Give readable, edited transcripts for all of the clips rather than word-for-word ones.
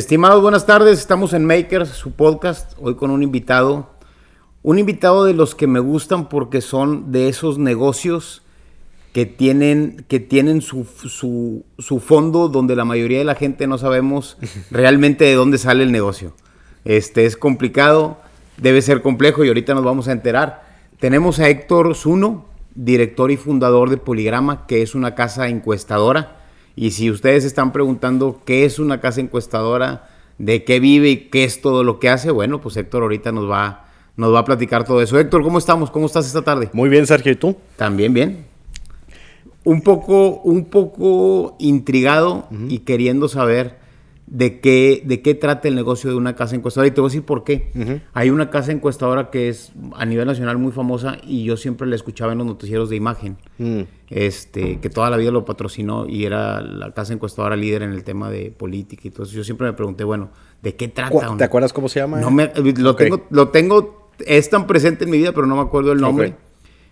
Estimados, buenas tardes. Estamos en Makers, su podcast, hoy con un invitado de los que me gustan porque son de esos negocios que tienen su fondo donde la mayoría de la gente no sabemos realmente de dónde sale el negocio. Es complicado, debe ser complejo y ahorita nos vamos a enterar. Tenemos a Héctor Zuno, director y fundador de Poligrama, que es una casa encuestadora. Y si ustedes están preguntando qué es una casa encuestadora, de qué vive y qué es todo lo que hace, bueno, pues Héctor ahorita nos va a platicar todo eso. Héctor, ¿cómo estamos? ¿Cómo estás esta tarde? Muy bien, Sergio, ¿y tú? También bien. Un poco intrigado y queriendo saber de qué trata el negocio de una casa encuestadora. Y te voy a decir por qué. Hay una casa encuestadora que es a nivel nacional muy famosa y yo siempre la escuchaba en los noticieros de imagen. Que toda la vida lo patrocinó y era la casa encuestadora líder en el tema de política y todo eso. Yo siempre me pregunté, bueno, ¿de qué trata? ¿Te acuerdas cómo se llama? No lo tengo, es tan presente en mi vida, pero no me acuerdo el nombre. Okay.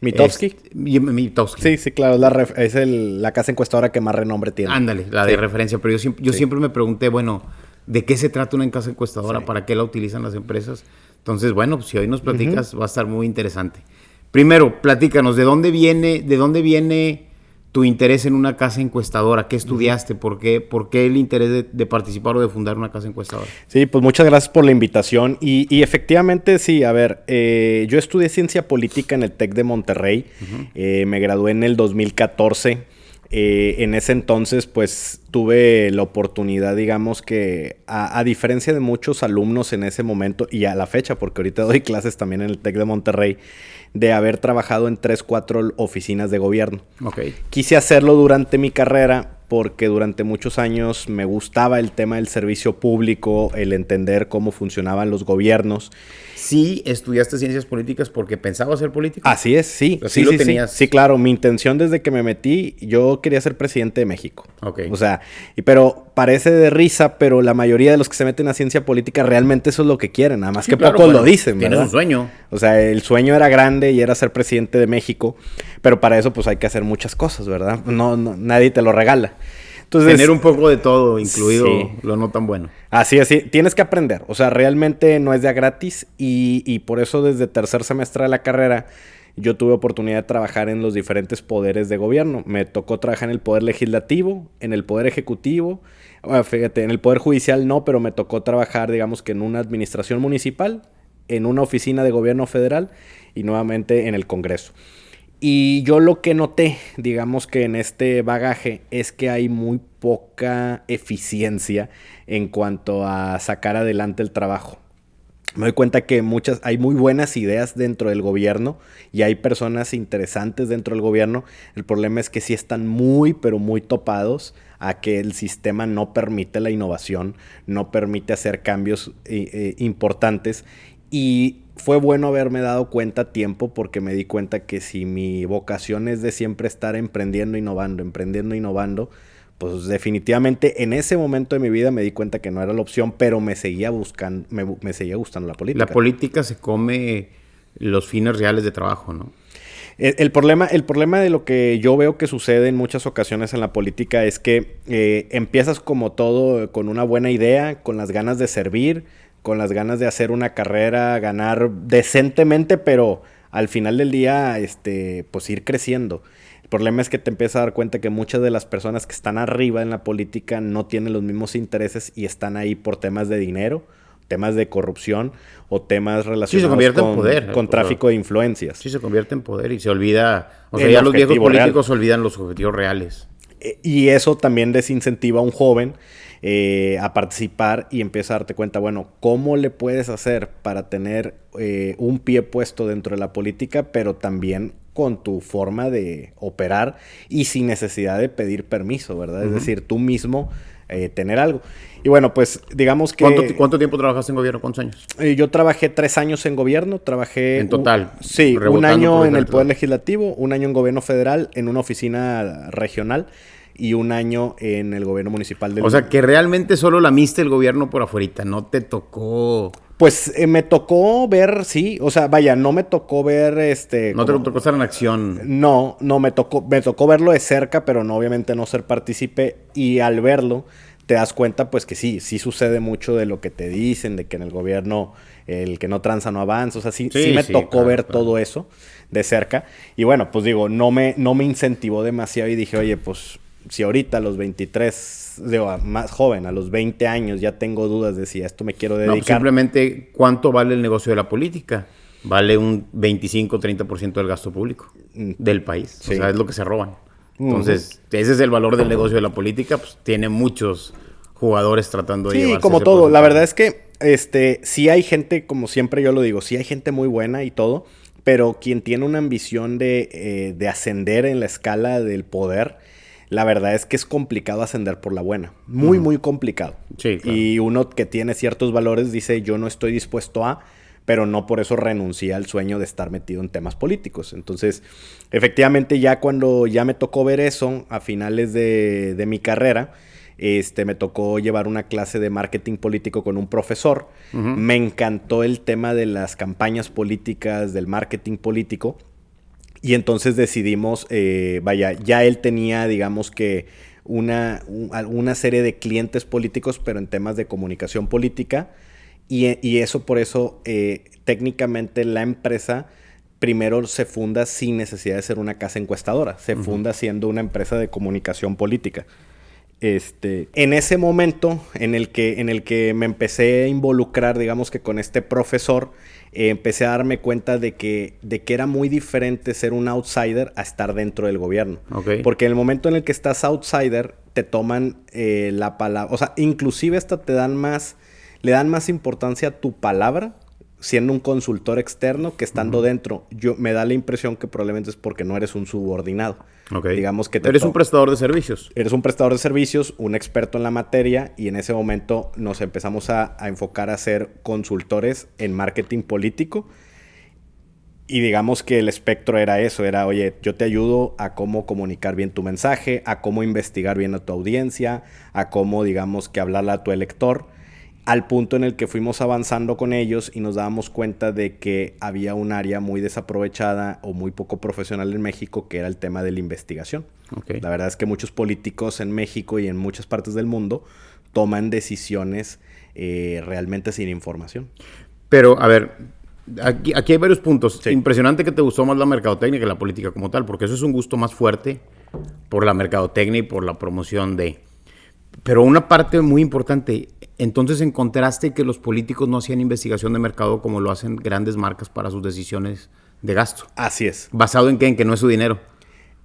¿Mitofsky? Mitofsky. Sí, claro, es la casa encuestadora que más renombre tiene. Ándale, la de referencia. Pero yo siempre me pregunté, bueno, ¿de qué se trata una casa encuestadora? ¿Para qué la utilizan las empresas? Entonces, bueno, pues, si hoy nos platicas, va a estar muy interesante. Primero, platícanos, ¿de dónde viene tu interés en una casa encuestadora? ¿Qué estudiaste? ¿Por qué el interés de participar o de fundar una casa encuestadora? Sí, pues muchas gracias por la invitación. Y efectivamente, sí, a ver, yo estudié Ciencia Política en el TEC de Monterrey. Me gradué en el 2014. En ese entonces, pues, tuve la oportunidad, digamos que, a diferencia de muchos alumnos en ese momento, y a la fecha, porque ahorita doy clases también en el TEC de Monterrey, de haber trabajado en 3-4 oficinas de gobierno. Okay. Quise hacerlo durante mi carrera porque durante muchos años me gustaba el tema del servicio público, el entender cómo funcionaban los gobiernos. Sí, estudiaste ciencias políticas porque pensabas ser político. Así es, sí. Sí, lo tenías. Sí, claro. Mi intención desde que me metí, yo quería ser presidente de México. Okay. O sea, pero parece de risa, pero la mayoría de los que se meten a ciencia política realmente eso es lo que quieren. Nada más que claro, pocos lo dicen, ¿verdad? Tienes un sueño. O sea, el sueño era grande y era ser presidente de México, pero para eso pues hay que hacer muchas cosas, ¿verdad? No, nadie te lo regala. Entonces, tener un poco de todo, incluido lo no tan bueno. Así, tienes que aprender. O sea, realmente no es de a gratis y por eso desde tercer semestre de la carrera yo tuve oportunidad de trabajar en los diferentes poderes de gobierno. Me tocó trabajar en el Poder Legislativo, en el Poder Ejecutivo. Fíjate, en el Poder Judicial no, pero me tocó trabajar, digamos que en una administración municipal, en una oficina de gobierno federal y nuevamente en el Congreso. Y yo lo que noté, digamos que en este bagaje, es que hay muy poca eficiencia en cuanto a sacar adelante el trabajo. Me doy cuenta que hay muy buenas ideas dentro del gobierno y hay personas interesantes dentro del gobierno. El problema es que sí están muy, pero muy topados a que el sistema no permite la innovación, no permite hacer cambios importantes. Y fue bueno haberme dado cuenta a tiempo porque me di cuenta que si mi vocación es de siempre estar emprendiendo, innovando, pues definitivamente en ese momento de mi vida me di cuenta que no era la opción, pero me seguía gustando la política. La política se come los fines reales de trabajo, ¿no? El problema de lo que yo veo que sucede en muchas ocasiones en la política es que empiezas como todo con una buena idea, con las ganas de servir, con las ganas de hacer una carrera, ganar decentemente, pero al final del día, pues ir creciendo. El problema es que te empiezas a dar cuenta que muchas de las personas que están arriba en la política no tienen los mismos intereses y están ahí por temas de dinero, temas de corrupción o temas relacionados con tráfico de influencias. Sí, se convierte en poder y se olvida, o sea, ya los viejos políticos olvidan los objetivos reales. Y eso también desincentiva a un joven a participar y empieza a darte cuenta, bueno, ¿cómo le puedes hacer para tener un pie puesto dentro de la política, pero también con tu forma de operar y sin necesidad de pedir permiso, ¿verdad? Es decir, tú mismo tener algo. Y bueno, pues digamos que... ¿Cuánto tiempo trabajaste en gobierno? ¿Cuántos años? Yo trabajé 3 años en gobierno, trabajé... ¿En total? Sí, un año en el Poder Legislativo, un año en gobierno federal, en una oficina regional y un año en el gobierno municipal del... O sea, que realmente solo lamiste el gobierno por afuerita, no te tocó... Pues me tocó ver, sí, o sea, vaya, no me tocó ver ¿No te tocó estar en acción? No, me tocó verlo de cerca, pero no, obviamente no ser partícipe, y al verlo te das cuenta pues que sí sucede mucho de lo que te dicen, de que en el gobierno el que no tranza no avanza. O sea, sí me tocó claro, ver claro. todo eso de cerca. Y bueno, pues digo, no me incentivó demasiado y dije, oye, pues si ahorita a los 23, digo, más joven, a los 20 años ya tengo dudas de si a esto me quiero No, pues dedicar. simplemente, ¿cuánto vale el negocio de la política? Vale un 25-30% del gasto público del país. Sí. O sea, es lo que se roban. Entonces, ese es el valor del negocio de la política. Pues tiene muchos jugadores tratando de Sí, llevarse como ese todo. La porcentaje. verdad es que sí hay gente, como siempre yo lo digo, sí hay gente muy buena y todo, pero quien tiene una ambición de ascender en la escala del poder, la verdad es que es complicado ascender por la buena. Muy, muy complicado. Sí, claro. Y uno que tiene ciertos valores dice, yo no estoy dispuesto a, pero no por eso renuncié al sueño de estar metido en temas políticos. Entonces, efectivamente, ya cuando ya me tocó ver eso a finales de mi carrera, me tocó llevar una clase de marketing político con un profesor. Me encantó el tema de las campañas políticas, del marketing político. Y entonces decidimos, ya él tenía, digamos que, una serie de clientes políticos, pero en temas de comunicación política. Y eso por eso, técnicamente la empresa primero se funda sin necesidad de ser una casa encuestadora. Se funda siendo una empresa de comunicación política. En ese momento en el que me empecé a involucrar, digamos que con este profesor, empecé a darme cuenta de que era muy diferente ser un outsider a estar dentro del gobierno. Okay. Porque en el momento en el que estás outsider, te toman la palabra, o sea, inclusive hasta le dan más importancia a tu palabra siendo un consultor externo que estando dentro. Me da la impresión que probablemente es porque no eres un subordinado. Okay. Digamos que eres un prestador de servicios. Eres un prestador de servicios, un experto en la materia, y en ese momento nos empezamos a enfocar a ser consultores en marketing político. Y digamos que el espectro era eso, era, oye, yo te ayudo a cómo comunicar bien tu mensaje, a cómo investigar bien a tu audiencia, a cómo, digamos, que hablarle a tu elector, al punto en el que fuimos avanzando con ellos y nos dábamos cuenta de que había un área muy desaprovechada o muy poco profesional en México, que era el tema de la investigación. Okay. La verdad es que muchos políticos en México y en muchas partes del mundo toman decisiones realmente sin información. Pero, a ver, aquí hay varios puntos. Sí. Impresionante que te gustó más la mercadotecnia que la política como tal, porque eso es un gusto más fuerte por la mercadotecnia y por la promoción de... Pero una parte muy importante, entonces encontraste que los políticos no hacían investigación de mercado como lo hacen grandes marcas para sus decisiones de gasto. Así es. ¿Basado en qué? En que no es su dinero.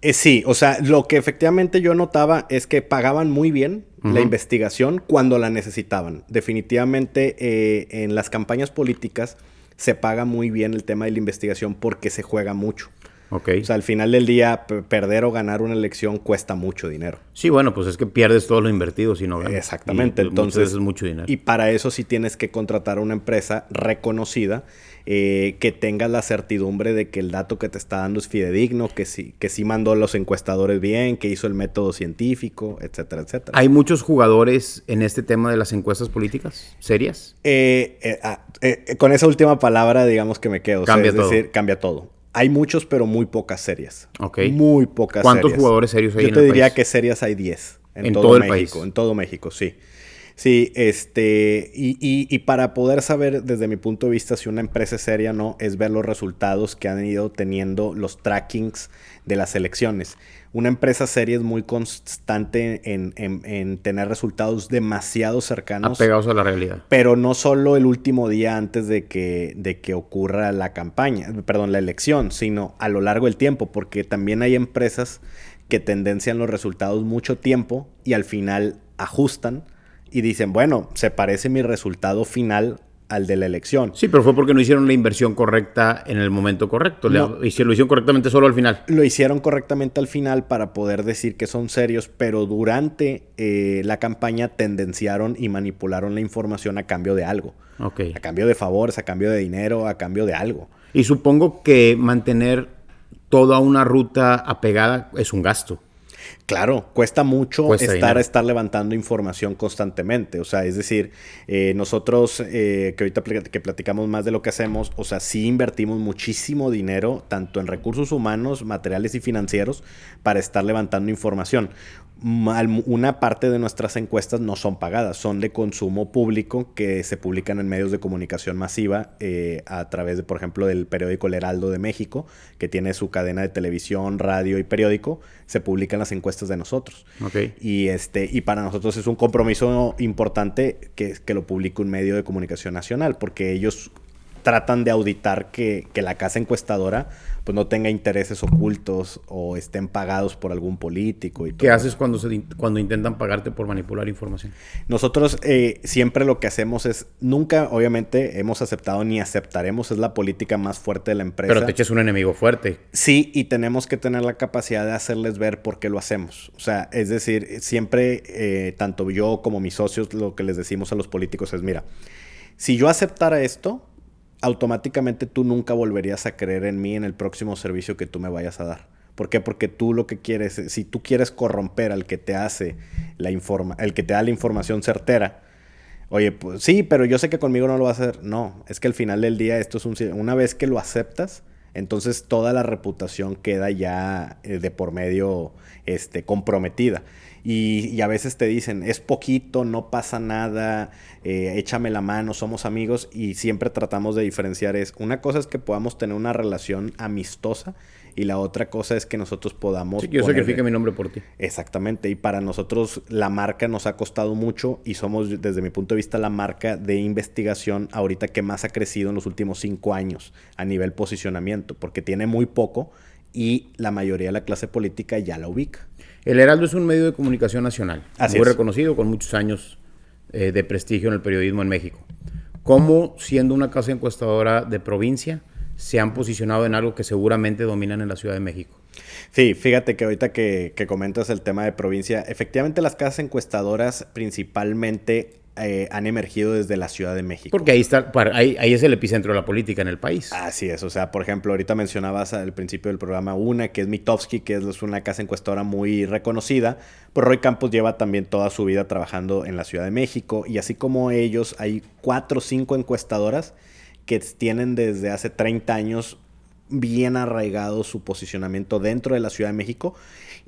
Sí, o sea, lo que efectivamente yo notaba es que pagaban muy bien la investigación cuando la necesitaban. Definitivamente en las campañas políticas se paga muy bien el tema de la investigación porque se juega mucho. Okay. O sea, al final del día, perder o ganar una elección cuesta mucho dinero. Sí, bueno, pues es que pierdes todo lo invertido si no ganas. Exactamente. Y, entonces es mucho dinero. Y para eso sí tienes que contratar a una empresa reconocida que tenga la certidumbre de que el dato que te está dando es fidedigno, que sí mandó a los encuestadores bien, que hizo el método científico, etcétera, etcétera. ¿Hay muchos jugadores en este tema de las encuestas políticas serias? Con esa última palabra, digamos que me quedo. Cambia o sea, es todo. decir, cambia todo. Hay muchos, pero muy pocas series. Okay. Muy pocas ¿Cuántos series. jugadores serios hay Yo en te el diría país? que series hay 10. En todo el México. país. En todo México, sí. Sí, y para poder saber desde mi punto de vista si una empresa es seria o no, es ver los resultados que han ido teniendo los trackings de las elecciones. Una empresa seria es muy constante en tener resultados demasiado cercanos. Apegados a la realidad. Pero no solo el último día antes de que ocurra la elección, sino a lo largo del tiempo, porque también hay empresas que tendencian los resultados mucho tiempo y al final ajustan y dicen, bueno, se parece mi resultado final al de la elección. Sí, pero fue porque no hicieron la inversión correcta en el momento correcto. No. Lo hicieron correctamente solo al final. Lo hicieron correctamente al final para poder decir que son serios, pero durante la campaña tendenciaron y manipularon la información a cambio de algo. Okay. A cambio de favores, a cambio de dinero, a cambio de algo. Y supongo que mantener toda una ruta apegada es un gasto. Claro, cuesta mucho Cuesta estar levantando información constantemente. O sea, es decir, nosotros que ahorita que platicamos más de lo que hacemos, o sea, sí invertimos muchísimo dinero, tanto en recursos humanos, materiales y financieros, para estar levantando información. Una parte de nuestras encuestas no son pagadas, son de consumo público que se publican en medios de comunicación masiva a través de, por ejemplo, del periódico El Heraldo de México, que tiene su cadena de televisión, radio y periódico. Se publican las encuestas de nosotros. Okay. Y para nosotros es un compromiso importante que lo publique un medio de comunicación nacional, porque ellos tratan de auditar que la casa encuestadora pues no tenga intereses ocultos o estén pagados por algún político. ¿Qué haces cuando intentan pagarte por manipular información? Nosotros siempre lo que hacemos es, nunca obviamente hemos aceptado ni aceptaremos, es la política más fuerte de la empresa. Pero te eches un enemigo fuerte. Sí, y tenemos que tener la capacidad de hacerles ver por qué lo hacemos. O sea, es decir, siempre, tanto yo como mis socios, lo que les decimos a los políticos es, mira, si yo aceptara esto, automáticamente tú nunca volverías a creer en mí en el próximo servicio que tú me vayas a dar. ¿Por qué? Porque tú lo que quieres, si tú quieres corromper al que te hace el que te da la información certera, oye, pues sí, pero yo sé que conmigo no lo va a hacer. No, es que al final del día esto es una vez que lo aceptas, entonces toda la reputación queda ya de por medio comprometida. Y a veces te dicen, es poquito, no pasa nada, échame la mano, somos amigos. Y siempre tratamos de diferenciar una cosa es que podamos tener una relación amistosa y la otra cosa es que nosotros podamos... Sí, yo sacrifique mi nombre por ti. Exactamente. Y para nosotros la marca nos ha costado mucho y somos, desde mi punto de vista, la marca de investigación ahorita que más ha crecido en los últimos 5 años a nivel posicionamiento, porque tiene muy poco y la mayoría de la clase política ya la ubica. El Heraldo es un medio de comunicación nacional, Así muy es. reconocido, con muchos años de prestigio en el periodismo en México. ¿Cómo, siendo una casa encuestadora de provincia, se han posicionado en algo que seguramente dominan en la Ciudad de México? Sí, fíjate que ahorita que comentas el tema de provincia, efectivamente las casas encuestadoras principalmente han emergido desde la Ciudad de México. Porque ahí es el epicentro de la política en el país. Así es, o sea, por ejemplo, ahorita mencionabas al principio del programa una, que es Mitofsky, que es una casa encuestadora muy reconocida, pero Roy Campos lleva también toda su vida trabajando en la Ciudad de México, y así como ellos, hay 4 o 5 encuestadoras que tienen desde hace 30 años bien arraigado su posicionamiento dentro de la Ciudad de México,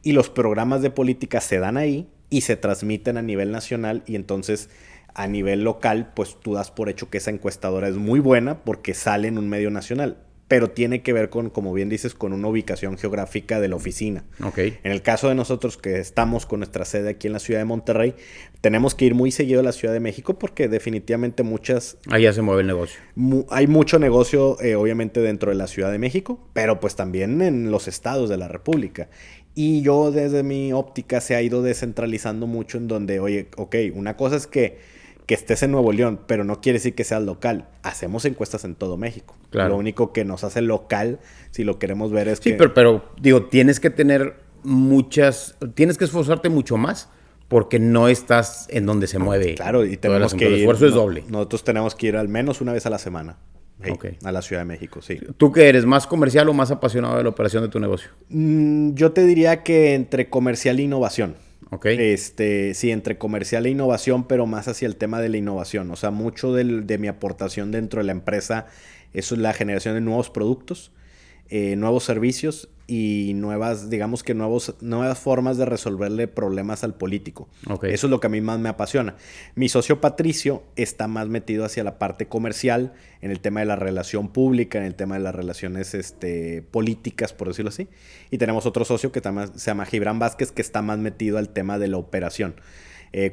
y los programas de política se dan ahí y se transmiten a nivel nacional, y entonces a nivel local, pues tú das por hecho que esa encuestadora es muy buena porque sale en un medio nacional, pero tiene que ver con, como bien dices, con una ubicación geográfica de la oficina. Okay. En el caso de nosotros que estamos con nuestra sede aquí en la ciudad de Monterrey, tenemos que ir muy seguido a la Ciudad de México porque definitivamente Allá se mueve el negocio. Hay mucho negocio, obviamente, dentro de la Ciudad de México, pero pues también en los estados de la República. Y yo, desde mi óptica, se ha ido descentralizando mucho en donde, oye, ok, una cosa es que estés en Nuevo León, pero no quiere decir que seas local. Hacemos encuestas en todo México. Claro. Lo único que nos hace local, si lo queremos ver, es sí, que... pero digo, tienes que esforzarte mucho más porque no estás en donde se mueve. Claro, y tenemos que ir... El esfuerzo es doble. Nosotros tenemos que ir al menos una vez a la semana. Okay. A la Ciudad de México, sí. ¿Tú qué eres? ¿Más comercial o más apasionado de la operación de tu negocio? Yo te diría que entre comercial e innovación. Ok. Sí, entre comercial e innovación, pero más hacia el tema de la innovación. O sea, mucho de mi aportación dentro de la empresa, eso es la generación de nuevos productos, nuevos servicios y nuevas formas de resolverle problemas al político. Okay. Eso es lo que a mí más me apasiona. Mi socio Patricio está más metido hacia la parte comercial, en el tema de la relación pública, en el tema de las relaciones políticas, por decirlo así. Y tenemos otro socio que se llama Gibran Vázquez, que está más metido al tema de la operación.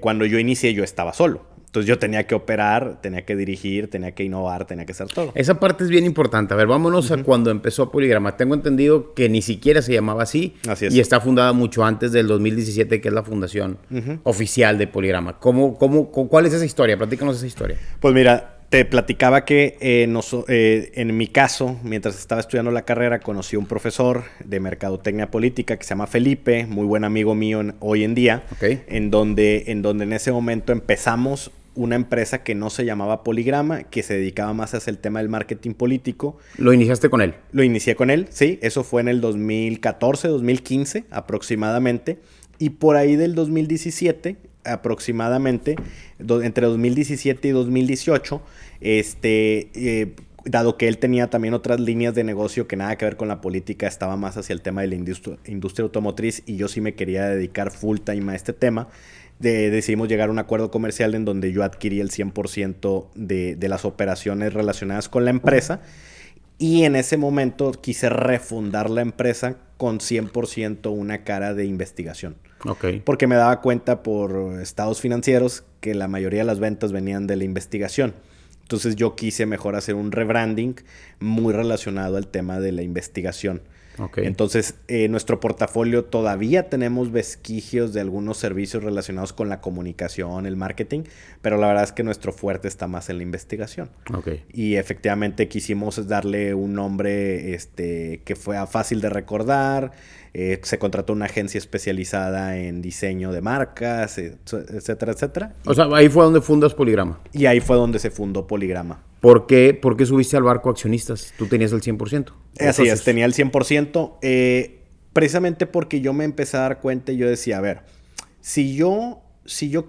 Cuando yo inicié, yo estaba solo. Entonces yo tenía que operar, tenía que dirigir, tenía que innovar, tenía que hacer todo. Esa parte es bien importante. A ver, vámonos a cuando empezó Poligrama. Tengo entendido que ni siquiera se llamaba así. Así es. Y está fundada mucho antes del 2017, que es la fundación oficial de Poligrama. ¿Cuál es esa historia? Platícanos esa historia. Pues mira, te platicaba que en mi caso, mientras estaba estudiando la carrera, conocí a un profesor de mercadotecnia política que se llama Felipe, muy buen amigo mío hoy en día, Okay. en donde en ese momento empezamos una empresa que no se llamaba Poligrama, que se dedicaba más hacia el tema del marketing político. ¿Lo iniciaste con él? Lo inicié con él, sí. Eso fue en el 2014, 2015 aproximadamente. Y por ahí del 2017, aproximadamente, entre 2017 y 2018, dado que él tenía también otras líneas de negocio que nada que ver con la política, estaba más hacia el tema de la industria automotriz y yo sí me quería dedicar full time a este tema, decidimos llegar a un acuerdo comercial en donde yo adquirí el 100% de las operaciones relacionadas con la empresa y en ese momento quise refundar la empresa con 100% una cara de investigación. Okay. Porque me daba cuenta por estados financieros que la mayoría de las ventas venían de la investigación. Entonces yo quise mejor hacer un rebranding muy relacionado al tema de la investigación. Okay. Entonces, nuestro portafolio todavía tenemos vestigios de algunos servicios relacionados con la comunicación, el marketing, pero la verdad es que nuestro fuerte está más en la investigación. Okay. Y efectivamente quisimos darle un nombre que fuera fácil de recordar. Se contrató una agencia especializada en diseño de marcas, etcétera, etcétera. O sea, ahí fue donde fundas Poligrama. Y ahí fue donde se fundó Poligrama. ¿Por qué subiste al barco accionistas? Tú tenías el 100%. Así es, tenía el 100%. Precisamente porque yo me empecé a dar cuenta y yo decía, a ver, si yo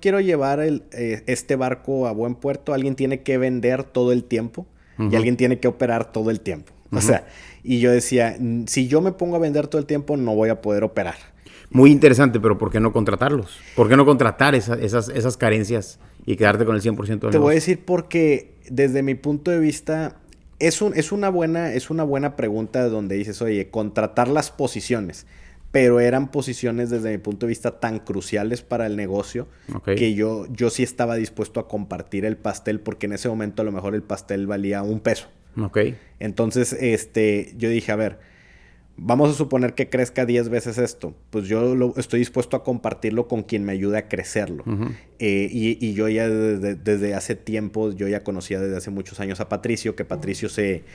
quiero llevar este barco a buen puerto, alguien tiene que vender todo el tiempo y alguien tiene que operar todo el tiempo. O sea, y yo decía, si yo me pongo a vender todo el tiempo, no voy a poder operar. Muy interesante, pero ¿por qué no contratarlos? ¿Por qué no contratar esas carencias y quedarte con el 100% del negocio? Te voy a decir porque desde mi punto de vista es una buena pregunta donde dices, oye, contratar las posiciones, pero eran posiciones desde mi punto de vista tan cruciales para el negocio que yo sí estaba dispuesto a compartir el pastel porque en ese momento a lo mejor el pastel valía $1. Okay. Entonces, yo dije, a ver, vamos a suponer que crezca 10 veces esto. Pues yo estoy dispuesto a compartirlo con quien me ayude a crecerlo. Y yo ya desde hace tiempo, yo ya conocía desde hace muchos años a Patricio, que Patricio se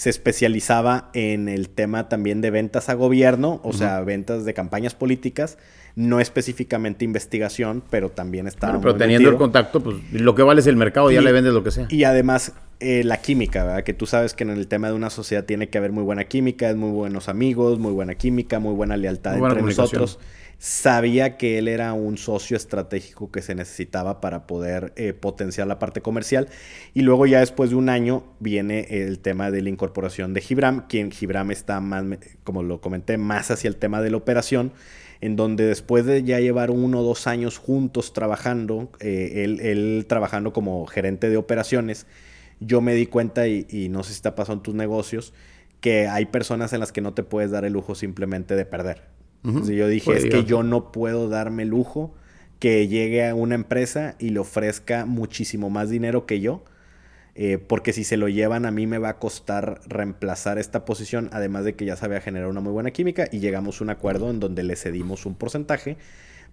especializaba en el tema también de ventas a gobierno, o sea, ventas de campañas políticas, no específicamente investigación, pero también estaba pero teniendo el contacto, pues lo que vale es el mercado, ya le vendes lo que sea. Y además, la química, ¿verdad? Que tú sabes que en el tema de una sociedad tiene que haber muy buena química, muy buenos amigos, muy buena química, muy buena lealtad entre nosotros. Sabía que él era un socio estratégico que se necesitaba para poder potenciar la parte comercial. Y luego ya después de un año viene el tema de la incorporación de Gibram, quien Gibram está más, como lo comenté, más hacia el tema de la operación, en donde después de ya llevar 1 o 2 años juntos trabajando, él trabajando como gerente de operaciones, yo me di cuenta, y no sé si te ha pasado en tus negocios, que hay personas en las que no te puedes dar el lujo simplemente de perder. Entonces yo dije, que yo no puedo darme el lujo que llegue a una empresa y le ofrezca muchísimo más dinero que yo, porque si se lo llevan a mí me va a costar reemplazar esta posición, además de que ya sabía generar una muy buena química, y llegamos a un acuerdo en donde le cedimos un porcentaje,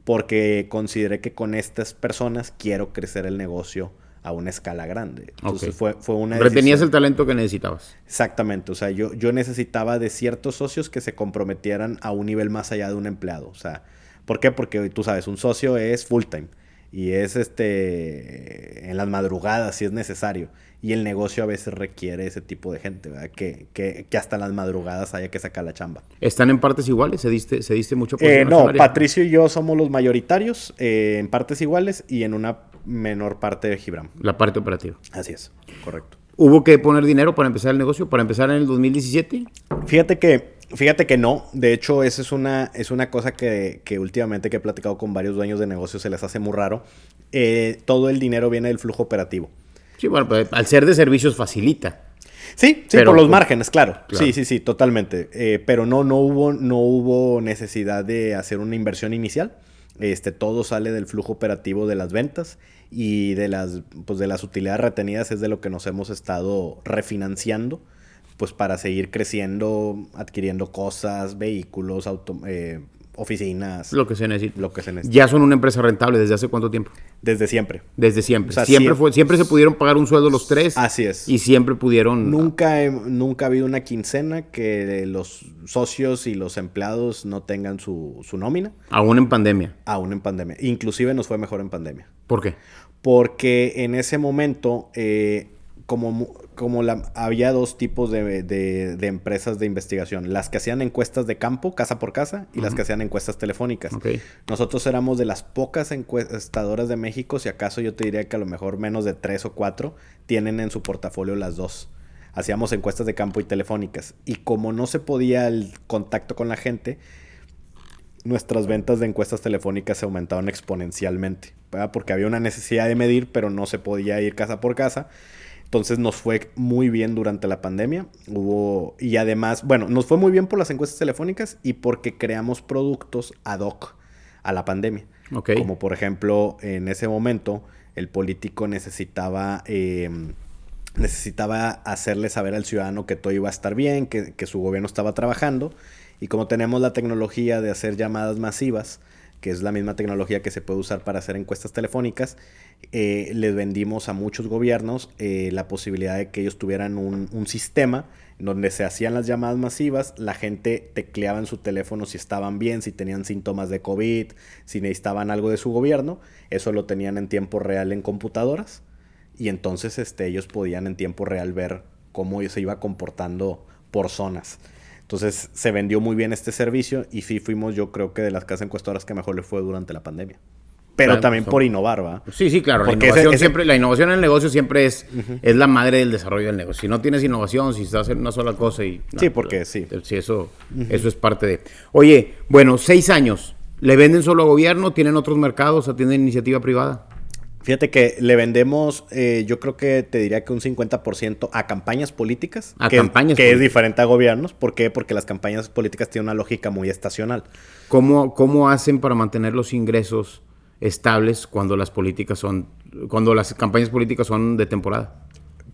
porque consideré que con estas personas quiero crecer el negocio a una escala grande. Entonces fue una decisión. Retenías el talento que necesitabas. Exactamente. O sea, yo necesitaba de ciertos socios que se comprometieran a un nivel más allá de un empleado. O sea, ¿por qué? Porque tú sabes, un socio es full time. Y es en las madrugadas si es necesario. Y el negocio a veces requiere ese tipo de gente, ¿verdad? Que hasta en las madrugadas haya que sacar la chamba. ¿Están en partes iguales? ¿Se diste mucho por no, Patricio y yo somos los mayoritarios en partes iguales y en una menor parte de Gibram. La parte operativa. Así es, correcto. ¿Hubo que poner dinero para empezar el negocio? ¿Para empezar en el 2017? Fíjate que no. De hecho, esa es una cosa que últimamente que he platicado con varios dueños de negocios se les hace muy raro. Todo el dinero viene del flujo operativo. Sí, bueno, pues, al ser de servicios facilita. Sí, pero, por los márgenes, claro. Sí, totalmente. Pero no hubo necesidad de hacer una inversión inicial. Todo sale del flujo operativo de las ventas y de las utilidades retenidas es de lo que nos hemos estado refinanciando, pues para seguir creciendo, adquiriendo cosas, vehículos, oficinas. Lo que se necesita. Lo que se necesita. ¿Ya son una empresa rentable desde hace cuánto tiempo? Desde siempre. Desde siempre. O sea, siempre se pudieron pagar un sueldo los tres. Así es. Y siempre pudieron... Nunca ha habido una quincena que los socios y los empleados no tengan su nómina. Aún en pandemia. Aún en pandemia. Inclusive nos fue mejor en pandemia. ¿Por qué? Porque en ese momento, había dos tipos de empresas de investigación. Las que hacían encuestas de campo, casa por casa, y las que hacían encuestas telefónicas. Okay. Nosotros éramos de las pocas encuestadoras de México, si acaso yo te diría que a lo mejor menos de 3 o 4 tienen en su portafolio las dos. Hacíamos encuestas de campo y telefónicas. Y como no se podía el contacto con la gente, nuestras ventas de encuestas telefónicas se aumentaron exponencialmente, ¿verdad? Porque había una necesidad de medir, pero no se podía ir casa por casa. Entonces nos fue muy bien durante la pandemia. Y además, bueno, nos fue muy bien por las encuestas telefónicas y porque creamos productos ad hoc a la pandemia. Okay. Como por ejemplo, en ese momento, el político necesitaba hacerle saber al ciudadano que todo iba a estar bien, que su gobierno estaba trabajando. Y como tenemos la tecnología de hacer llamadas masivas, que es la misma tecnología que se puede usar para hacer encuestas telefónicas, les vendimos a muchos gobiernos la posibilidad de que ellos tuvieran un sistema donde se hacían las llamadas masivas, la gente tecleaba en su teléfono si estaban bien, si tenían síntomas de COVID, si necesitaban algo de su gobierno, eso lo tenían en tiempo real en computadoras, y entonces ellos podían en tiempo real ver cómo se iba comportando por zonas. Entonces se vendió muy bien este servicio y sí fuimos, yo creo que de las casas encuestadoras que mejor le fue durante la pandemia. Pero claro, también por innovar, ¿va? Sí, claro. Porque la innovación en el negocio siempre es la madre del desarrollo del negocio. Si no tienes innovación, si estás en una sola cosa y... No, sí, porque sí. Sí, eso es parte de... Oye, bueno, 6 años. ¿Le venden solo a gobierno? ¿Tienen otros mercados? ¿Atienden iniciativa privada? Fíjate que le vendemos, yo creo que te diría que un 50% a campañas políticas. Que es diferente a gobiernos. ¿Por qué? Porque las campañas políticas tienen una lógica muy estacional. ¿Cómo hacen para mantener los ingresos estables cuando las campañas políticas son de temporada?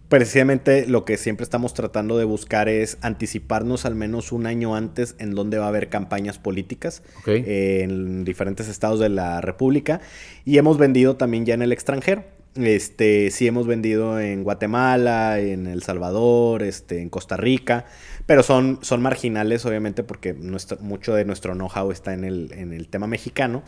Precisamente lo que siempre estamos tratando de buscar es anticiparnos al menos un año antes en donde va a haber campañas políticas en diferentes estados de la República, y hemos vendido también ya en el extranjero. Sí hemos vendido en Guatemala, en El Salvador, en Costa Rica, pero son marginales obviamente porque mucho de nuestro know-how está en el tema mexicano.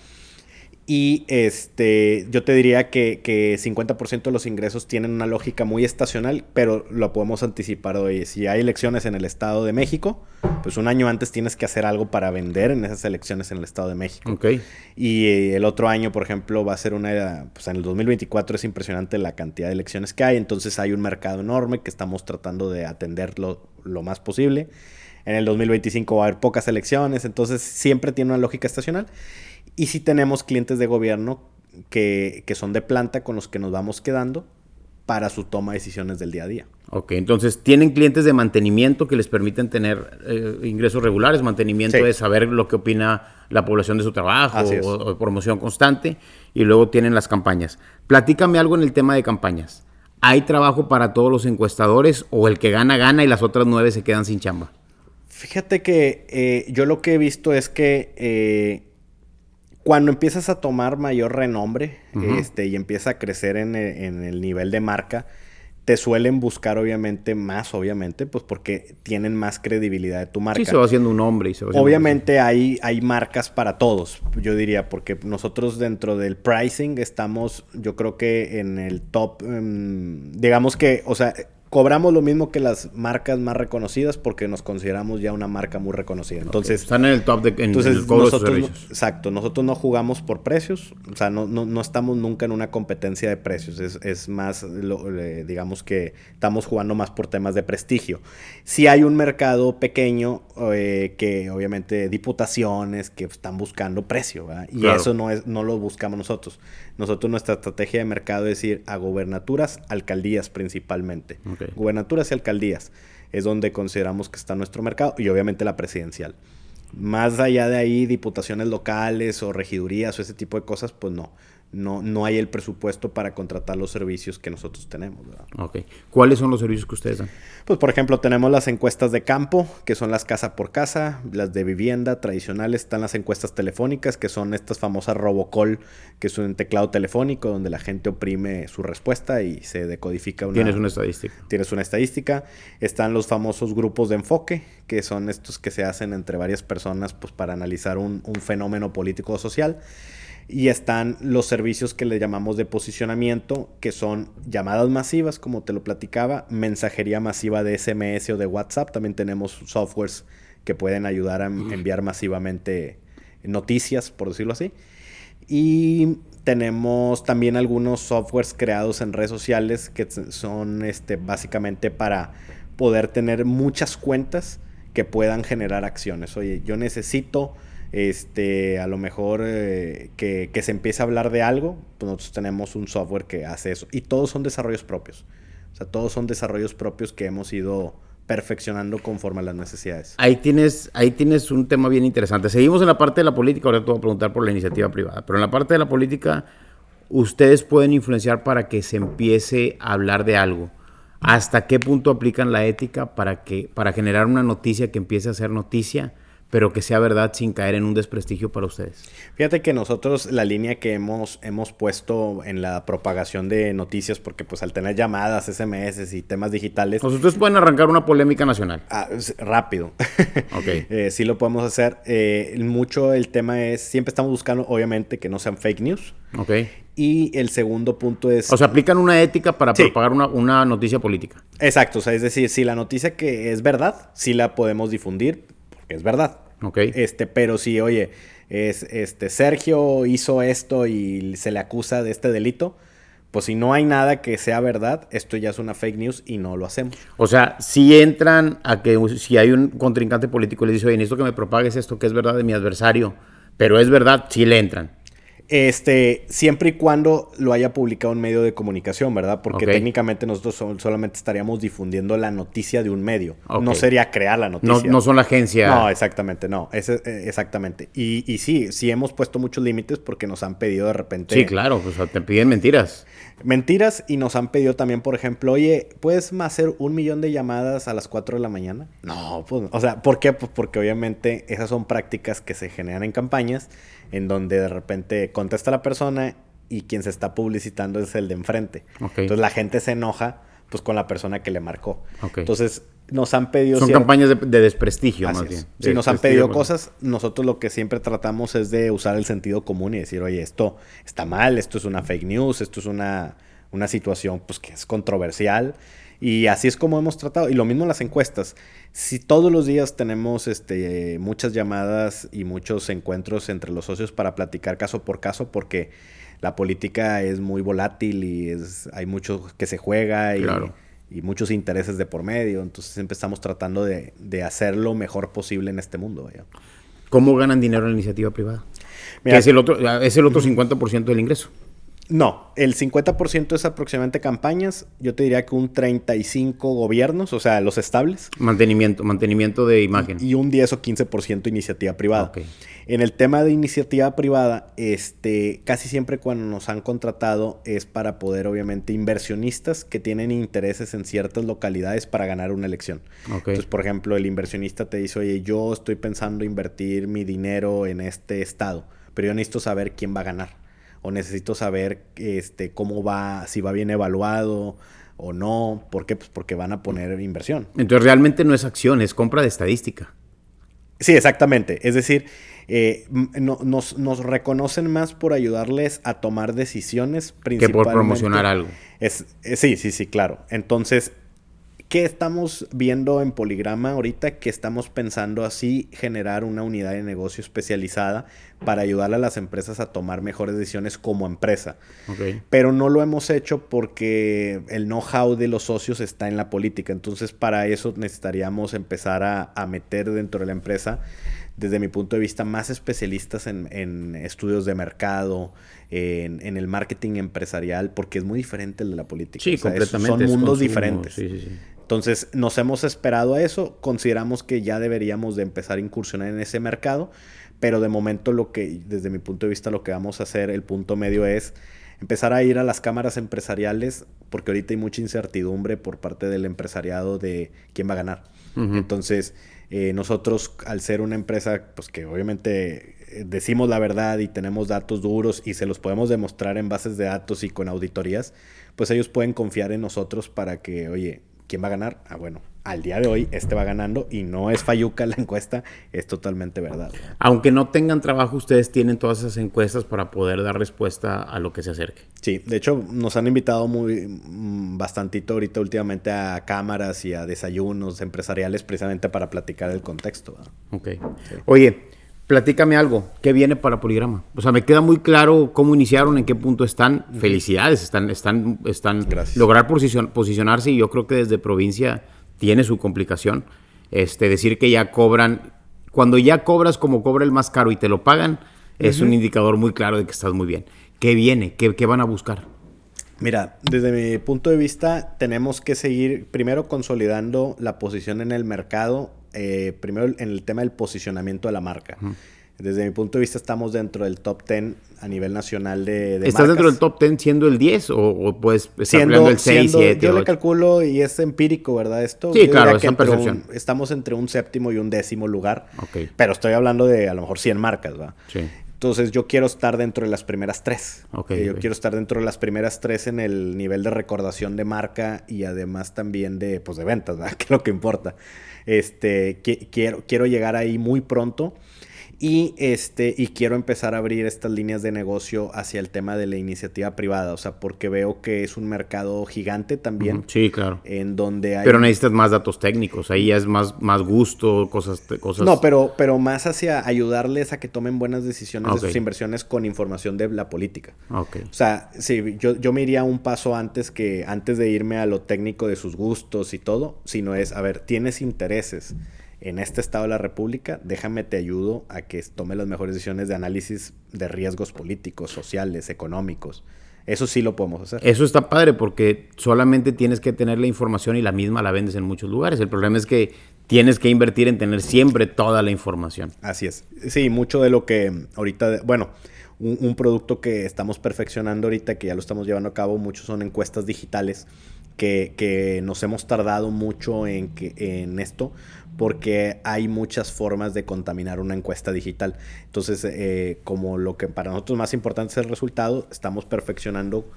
Y yo te diría que 50% de los ingresos tienen una lógica muy estacional, pero lo podemos anticipar hoy. Si hay elecciones en el Estado de México, pues un año antes tienes que hacer algo para vender en esas elecciones en el Estado de México. Okay. Y el otro año, por ejemplo, va a ser pues en el 2024 es impresionante la cantidad de elecciones que hay. Entonces hay un mercado enorme que estamos tratando de atenderlo lo más posible. En el 2025 va a haber pocas elecciones, entonces siempre tiene una lógica estacional. Y sí tenemos clientes de gobierno que son de planta con los que nos vamos quedando para su toma de decisiones del día a día. Ok, entonces tienen clientes de mantenimiento que les permiten tener ingresos regulares, mantenimiento de saber lo que opina la población de su trabajo o promoción constante, y luego tienen las campañas. Platícame algo en el tema de campañas. ¿Hay trabajo para todos los encuestadores o el que gana, gana y las otras 9 se quedan sin chamba? Fíjate que yo lo que he visto es que cuando empiezas a tomar mayor renombre y empieza a crecer en el nivel de marca, te suelen buscar obviamente, pues porque tienen más credibilidad de tu marca. Sí, se va haciendo un nombre. Y se va obviamente hay marcas para todos, yo diría, porque nosotros dentro del pricing estamos, yo creo que en el top, digamos que, o sea, cobramos lo mismo que las marcas más reconocidas porque nos consideramos ya una marca muy reconocida. Entonces, están en el top en el cobro de sus servicios. Exacto. Nosotros no jugamos por precios. O sea, no estamos nunca en una competencia de precios. Es más, digamos que estamos jugando más por temas de prestigio. Sí hay un mercado pequeño que obviamente diputaciones que están buscando precio, ¿verdad? Y claro, eso no lo buscamos nosotros. Nosotros nuestra estrategia de mercado es ir a gobernaturas, alcaldías principalmente. Okay. Gubernaturas y alcaldías es donde consideramos que está nuestro mercado, y obviamente la presidencial. Más allá de ahí, diputaciones locales o regidurías o ese tipo de cosas, pues no hay el presupuesto para contratar los servicios que nosotros tenemos, ¿verdad? Ok. ¿Cuáles son los servicios que ustedes dan? Pues, por ejemplo, tenemos las encuestas de campo, que son las casa por casa, las de vivienda tradicionales. Están las encuestas telefónicas, que son estas famosas robocall, que es un teclado telefónico donde la gente oprime su respuesta y se decodifica Tienes una estadística. Tienes una estadística. Están los famosos grupos de enfoque, que son estos que se hacen entre varias personas pues para analizar un fenómeno político o social. Y están los servicios que le llamamos de posicionamiento, que son llamadas masivas, como te lo platicaba, mensajería masiva de SMS o de WhatsApp. También tenemos softwares que pueden ayudar a enviar masivamente noticias, por decirlo así. Y tenemos también algunos softwares creados en redes sociales que son básicamente para poder tener muchas cuentas que puedan generar acciones. Oye, yo necesito a lo mejor que se empiece a hablar de algo, pues nosotros tenemos un software que hace eso. Y todos son desarrollos propios. O sea, todos son desarrollos propios que hemos ido perfeccionando conforme a las necesidades. Ahí tienes un tema bien interesante. Seguimos en la parte de la política, ahora te voy a preguntar por la iniciativa privada, pero en la parte de la política, ustedes pueden influenciar para que se empiece a hablar de algo. ¿Hasta qué punto aplican la ética para generar una noticia que empiece a ser noticia, pero que sea verdad sin caer en un desprestigio para ustedes? Fíjate que nosotros la línea que hemos puesto en la propagación de noticias, porque pues al tener llamadas, SMS y temas digitales... Ustedes pueden arrancar una polémica nacional. Rápido. Ok. Sí lo podemos hacer. Mucho el tema es, siempre estamos buscando, obviamente, que no sean fake news. Ok. Y el segundo punto es... O sea, aplican una ética para propagar una noticia política. Exacto. O sea, es decir, si la noticia que es verdad, sí la podemos difundir, porque es verdad. Ok. Pero si, oye, Sergio hizo esto y se le acusa de este delito, pues si no hay nada que sea verdad, esto ya es una fake news y no lo hacemos. O sea, si entran a que si hay un contrincante político y le dice, oye, necesito que me propagues esto que es verdad de mi adversario, pero es verdad, sí le entran. Siempre y cuando lo haya publicado un medio de comunicación, ¿verdad? Porque técnicamente nosotros solamente estaríamos difundiendo la noticia de un medio. No sería crear la noticia. No son la agencia. No, exactamente, no. Exactamente. Y sí hemos puesto muchos límites porque nos han pedido de repente... Sí, claro, pues te piden mentiras. Mentiras, y nos han pedido también, por ejemplo, oye, ¿puedes hacer 1 millón de llamadas a las 4 de la mañana? No, pues, o sea, ¿por qué? Pues porque obviamente esas son prácticas que se generan en campañas en donde de repente contesta la persona y quien se está publicitando es el de enfrente. Entonces la gente se enoja pues con la persona que le marcó. Entonces nos han pedido... Son campañas de desprestigio, más bien. Sí, nos han pedido cosas. Nosotros lo que siempre tratamos es de usar el sentido común y decir, oye, esto está mal, esto es una fake news, esto es una situación pues que es controversial. Y así es como hemos tratado. Y lo mismo en las encuestas. Si todos los días tenemos muchas llamadas y muchos encuentros entre los socios para platicar caso por caso, porque la política es muy volátil y hay mucho que se juega y muchos intereses de por medio. Entonces siempre estamos tratando de hacer lo mejor posible en este mundo. ¿Ya? ¿Cómo ganan dinero en la iniciativa privada? Mira, es el otro 50% del ingreso. No, el 50% es aproximadamente campañas. Yo te diría que un 35% gobiernos, o sea, los estables. Mantenimiento de imagen. Y un 10 o 15% iniciativa privada. En el tema de iniciativa privada, casi siempre cuando nos han contratado es para poder, obviamente, inversionistas que tienen intereses en ciertas localidades para ganar una elección. Entonces, por ejemplo, el inversionista te dice, oye, yo estoy pensando invertir mi dinero en este estado, pero yo necesito saber quién va a ganar. O necesito saber cómo va, si va bien evaluado o no. ¿Por qué? Pues porque van a poner inversión. Entonces realmente no es acción, es compra de estadística. Sí, exactamente. Es decir, nos reconocen más por ayudarles a tomar decisiones principalmente. Que por promocionar algo. Sí, claro. Entonces, ¿qué estamos viendo en Poligrama ahorita? Que estamos pensando así generar una unidad de negocio especializada para ayudar a las empresas a tomar mejores decisiones como empresa. Pero no lo hemos hecho porque el know-how de los socios está en la política. Entonces, para eso necesitaríamos empezar a meter dentro de la empresa, desde mi punto de vista, más especialistas en estudios de mercado, en el marketing empresarial, porque es muy diferente el de la política. Sí, completamente. Son mundos diferentes. Sí. Entonces, nos hemos esperado a eso. Consideramos que ya deberíamos de empezar a incursionar en ese mercado, pero de momento desde mi punto de vista, lo que vamos a hacer, el punto medio es empezar a ir a las cámaras empresariales, porque ahorita hay mucha incertidumbre por parte del empresariado de quién va a ganar. Entonces, nosotros, al ser una empresa, pues que obviamente decimos la verdad y tenemos datos duros y se los podemos demostrar en bases de datos y con auditorías, pues ellos pueden confiar en nosotros para que, oye, ¿quién va a ganar? Ah, bueno, al día de hoy va ganando y no es fayuca la encuesta, es totalmente verdad. Aunque no tengan trabajo, ustedes tienen todas esas encuestas para poder dar respuesta a lo que se acerque. Sí, de hecho nos han invitado bastantito ahorita últimamente a cámaras y a desayunos empresariales precisamente para platicar el contexto, ¿verdad? Ok. Sí. Oye, platícame algo. ¿Qué viene para Poligrama? O sea, me queda muy claro cómo iniciaron, en qué punto están. Felicidades, están lograr posicionarse, y yo creo que desde provincia tiene su complicación. Decir que ya cobran, cuando ya cobras como cobra el más caro y te lo pagan, es un indicador muy claro de que estás muy bien. ¿Qué viene? ¿Qué van a buscar? Mira, desde mi punto de vista, tenemos que seguir primero consolidando la posición en el mercado, primero en el tema del posicionamiento de la marca. Desde mi punto de vista, estamos dentro del top 10 a nivel nacional de ¿Estás marcas. dentro del top 10 siendo el 10 o puedes estar peleando el 6, 7, Yo 8? le calculo, y es empírico, ¿verdad? Esto. Sí, Yo claro, que es percepción. estamos entre un séptimo y un 10º lugar. Okay. Pero estoy hablando de a lo mejor 100 marcas, ¿va? Sí. Entonces yo quiero estar dentro de las primeras 3. Yo quiero estar dentro de las primeras 3 en el nivel de recordación de marca y además también de ventas, ¿verdad? Que es lo que importa. Quiero llegar ahí muy pronto. Y quiero empezar a abrir estas líneas de negocio hacia el tema de la iniciativa privada, o sea, porque veo que es un mercado gigante también. Sí, claro. En donde hay... Pero necesitas más datos técnicos, ahí ya es más gusto, cosas... No, pero más hacia ayudarles a que tomen buenas decisiones de sus inversiones con información de la política. Okay. O sea, sí, yo me iría un paso antes de irme a lo técnico de sus gustos y todo, sino es, a ver, ¿tienes intereses en este estado de la República? Déjame te ayudo a que tome las mejores decisiones de análisis de riesgos políticos, sociales, económicos. Eso sí lo podemos hacer. Eso está padre porque solamente tienes que tener la información y la misma la vendes en muchos lugares. El problema es que tienes que invertir en tener siempre toda la información. Así es. Sí, mucho de lo que ahorita... Bueno, un producto que estamos perfeccionando ahorita, que ya lo estamos llevando a cabo, muchos son encuestas digitales que nos hemos tardado mucho en esto, porque hay muchas formas de contaminar una encuesta digital. Entonces, como lo que para nosotros más importante es el resultado, estamos perfeccionando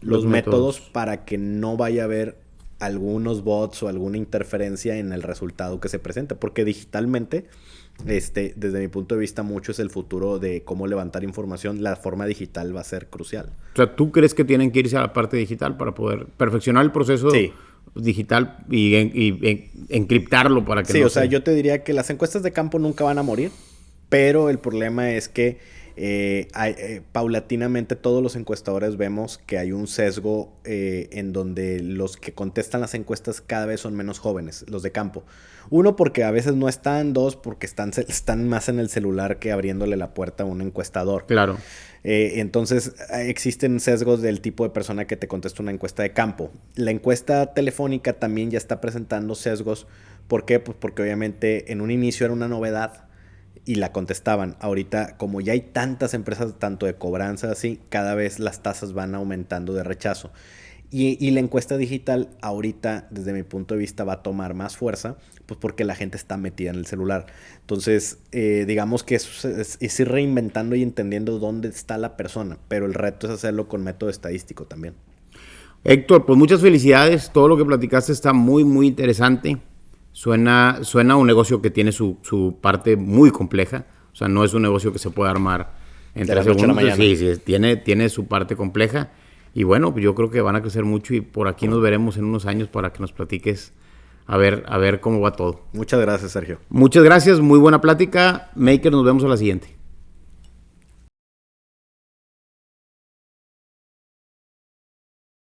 los métodos para que no vaya a haber algunos bots o alguna interferencia en el resultado que se presente, porque digitalmente, desde mi punto de vista, mucho es el futuro de cómo levantar información. La forma digital va a ser crucial. O sea, ¿tú crees que tienen que irse a la parte digital para poder perfeccionar el proceso digital y encriptarlo para que no... Sí, o sea, yo te diría que las encuestas de campo nunca van a morir, pero el problema es que paulatinamente todos los encuestadores vemos que hay un sesgo en donde los que contestan las encuestas cada vez son menos jóvenes, los de campo. Uno, porque a veces no están; dos, porque están más en el celular que abriéndole la puerta a un encuestador. Claro. Entonces existen sesgos del tipo de persona que te contesta una encuesta de campo. La encuesta telefónica también ya está presentando sesgos. ¿Por qué? Pues porque obviamente en un inicio era una novedad y la contestaban. Ahorita, como ya hay tantas empresas, tanto de cobranza así, cada vez las tasas van aumentando de rechazo. Y la encuesta digital ahorita, desde mi punto de vista, va a tomar más fuerza, pues porque la gente está metida en el celular. Entonces, digamos que es ir reinventando y entendiendo dónde está la persona, pero el reto es hacerlo con método estadístico también. Héctor, pues muchas felicidades. Todo lo que platicaste está muy, muy interesante. Suena un negocio que tiene su parte muy compleja. O sea, no es un negocio que se puede armar en 3 segundos. Sí, tiene su parte compleja. Y bueno, yo creo que van a crecer mucho y por aquí nos veremos en unos años para que nos platiques a ver cómo va todo. Muchas gracias, Sergio. Muchas gracias, muy buena plática. Maker, nos vemos a la siguiente.